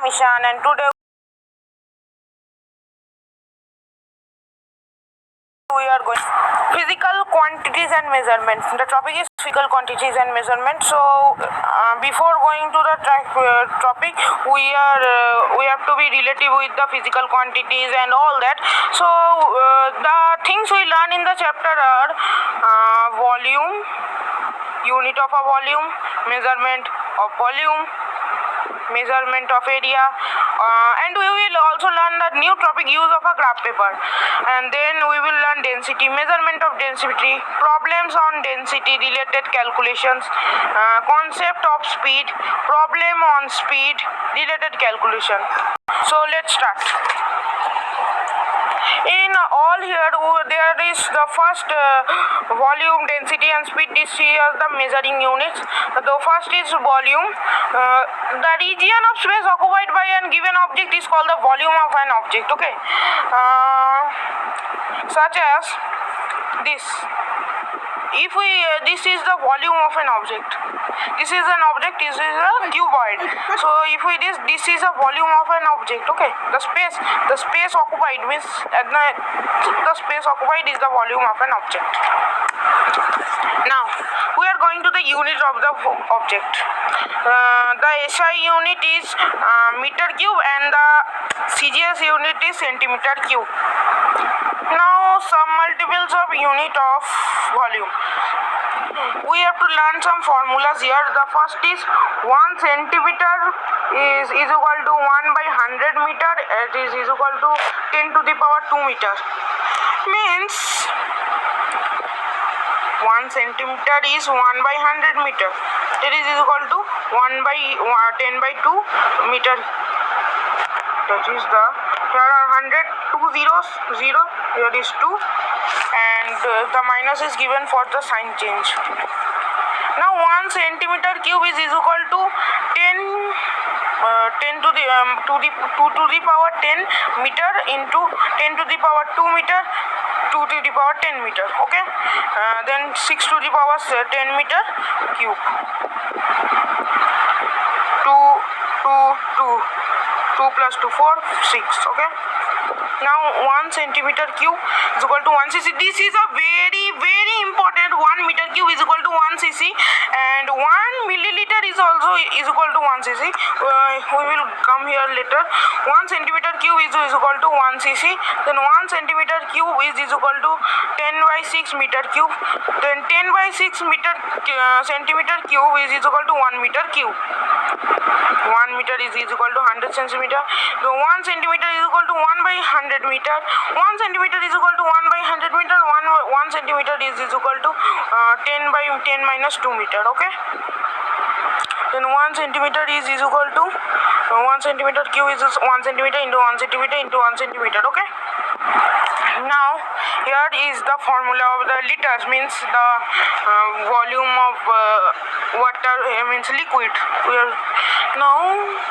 Mishan, and today we are going physical quantities and measurements. The topic is physical quantities and measurements. So before going to the topic, we have to be relative with the physical quantities and all that. So the things we learn in the chapter are volume, unit of a volume, measurement of volume, measurement of area, and we will also learn the new topic, use of a graph paper, and then we will learn density, measurement of density, problems on density related calculations, concept of speed, problem on speed related calculation. So let's start. In all here there is the first volume, density and speed. This is the measuring units. The first is volume. The region of space occupied by a given object is called the volume of an object. Okay, such as this. If we this is the volume of an object. This is an object. This is a cuboid. So if we this is a volume of an object. Okay, the space occupied means the space occupied is the volume of an object. Now we are going to the unit of the object. The SI unit is meter cube and the CGS unit is centimeter cube. Now some multiples of unit of volume. We have to learn some formulas here. The first is 1 centimeter is equal to 1 by 100 meter. It is equal to 10 to the power 2 meter. Means 1 centimeter is 1 by 100 meter. That is equal to 1 by 10 by 2 meter. That is the here are 100, 2 zeros, 0, here is 2, and the minus is given for the sign change. Now 1 centimeter cube is equal to 10 to the power 10 meter into 10 to the power 2 meter 2 to the power 10 meter. Okay, then 6 to the power 10 meter cube. 2 plus 2 4 6. Okay, now 1 centimeter cube is equal to 1 cc. This is a very important. 1 meter cube is equal to 1 cc and 1 milliliter is also is equal to 1 cc. We will come here later. 1 centimeter cube is equal to 1 cc. Then 1 centimeter cube is equal to 10 by 6 meter cube. Then 10 by 6 meter centimeter cube is equal to 1 meter cube. 1 meter is equal to 100 centimeter. So 1 centimeter is equal to 1 by 100 meter. 1 centimeter is equal to 1 by 100 meter. 1 centimeter is equal to 10 by 10 minus 2 meter. Okay. Then 1 centimeter is equal to 1 centimeter cube is 1 centimeter into 1 centimeter into 1 centimeter. Okay. Now here is the formula of the liters, means the volume of water, means liquid. Now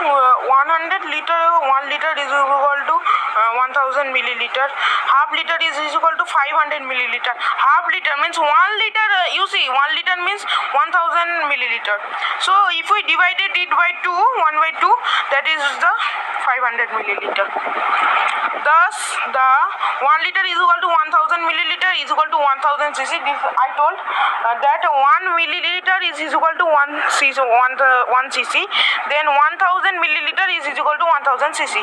100 liter, 1 liter is equal to 1000 milliliter. Half liter is equal to 500 milliliter. Half liter means 1 liter. You see, 1 liter means 1000 milliliter. So if we divided it by 2, 1 by 2, that is the 500 milliliter. Thus the 1 liter is equal to 1000 milliliter is equal to 1000 cc. This I told that 1 milliliter is equal to 1 cc. Then 1000 milliliter is equal to 1000 cc.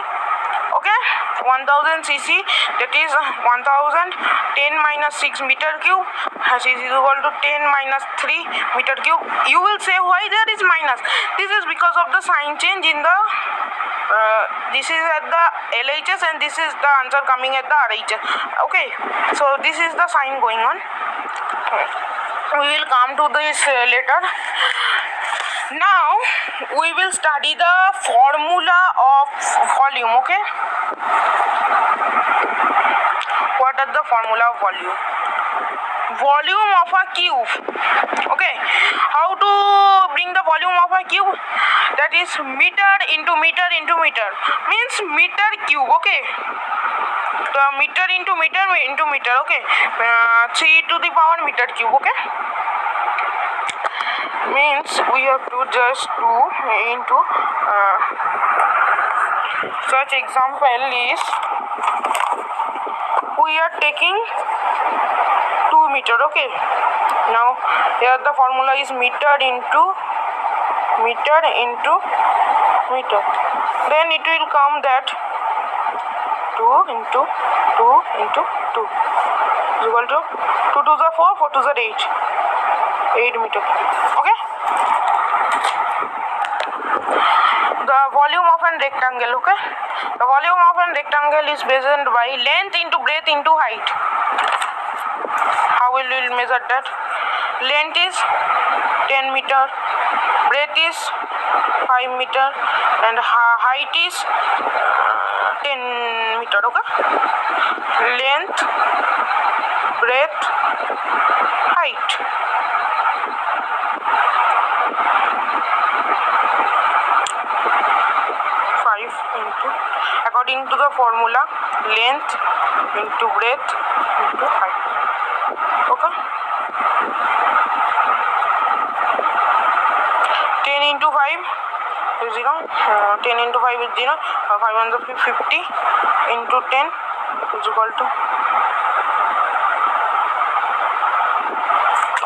Okay, 1000 cc, that is 1000. 10 minus 6 meter cube is equal to 10 minus 3 meter cube. You will say why there is minus. This is because of the sign change in the this is at the LHS and this is the answer coming at the RHS. Okay, so this is the sign going on. We will come to this later. Now we will study the formula of volume. Okay, what is the formula of volume? Volume of a cube. Okay, how to bring the volume of a cube? That is meter into meter into meter, means meter cube. Okay, the meter into meter into meter. Okay, 3 to the power meter cube. Okay, means we have to just do into such example is we are taking 2 meter. Okay, now here the formula is meter into meter, then it will come that 2 into 2 into 2 is equal to 2 to the 4, 4 to the 8 meter. Okay, the volume of a rectangle. Okay, the volume of a rectangle is measured by length into breadth into height. How will we measure that? Length is 10 meter, breadth is 5 meter, and height is 10 meter. Okay, length, breadth, height. According to the formula, length into breadth into height. Okay, 10 into 5 is 0. 10 into 5 is 0. 550 into 10 is equal to,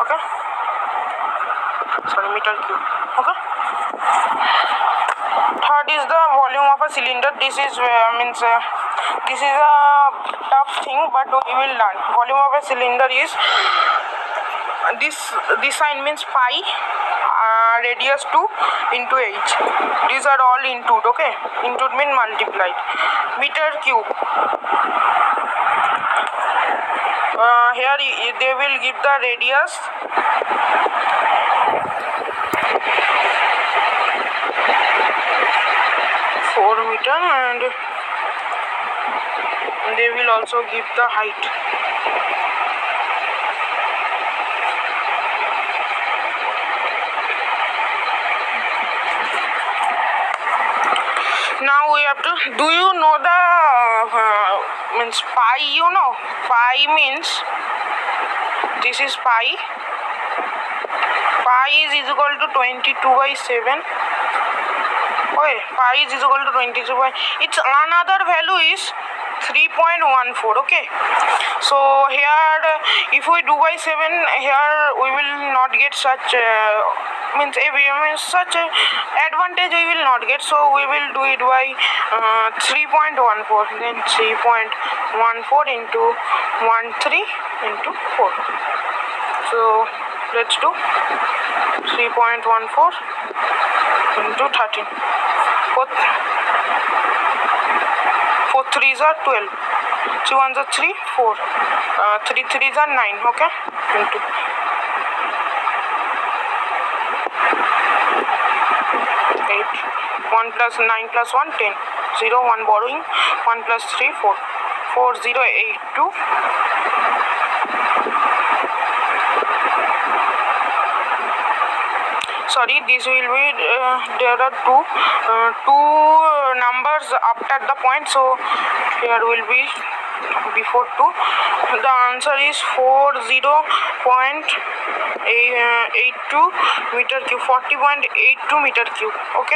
okay, sorry, meter cube. Okay, third is the volume of a cylinder. This is this is a tough thing, but we will learn. Volume of a cylinder is this sign means pi, radius 2 into h. These are all into. Okay, into means multiplied. Meter cube. Here they will give the radius. Meter, and they will also give the height. Now we have to, do you know the means pi? You know, pi means, this is pi. Pi is equal to 22/7. Okay, pi is equal to 22 by, its another value is 3.14. Okay, so here if we do by 7, here we will not get such such advantage we will not get, so we will do it by 3.14, then 3.14 into 13 into 4. So let's do 3.14 into 13. 4 3s are 12. 3 1s are 3, 4. 3 3s are 9. Okay, into 8. 1 plus 9 plus 1, 10. 0, 1 borrowing. 1 plus 3, 4. 4 0 8 2. Sorry, this will be there are two numbers after the point, so here will be before 2. The answer is 40.82 meter cube, 40.82 meter cube. Okay.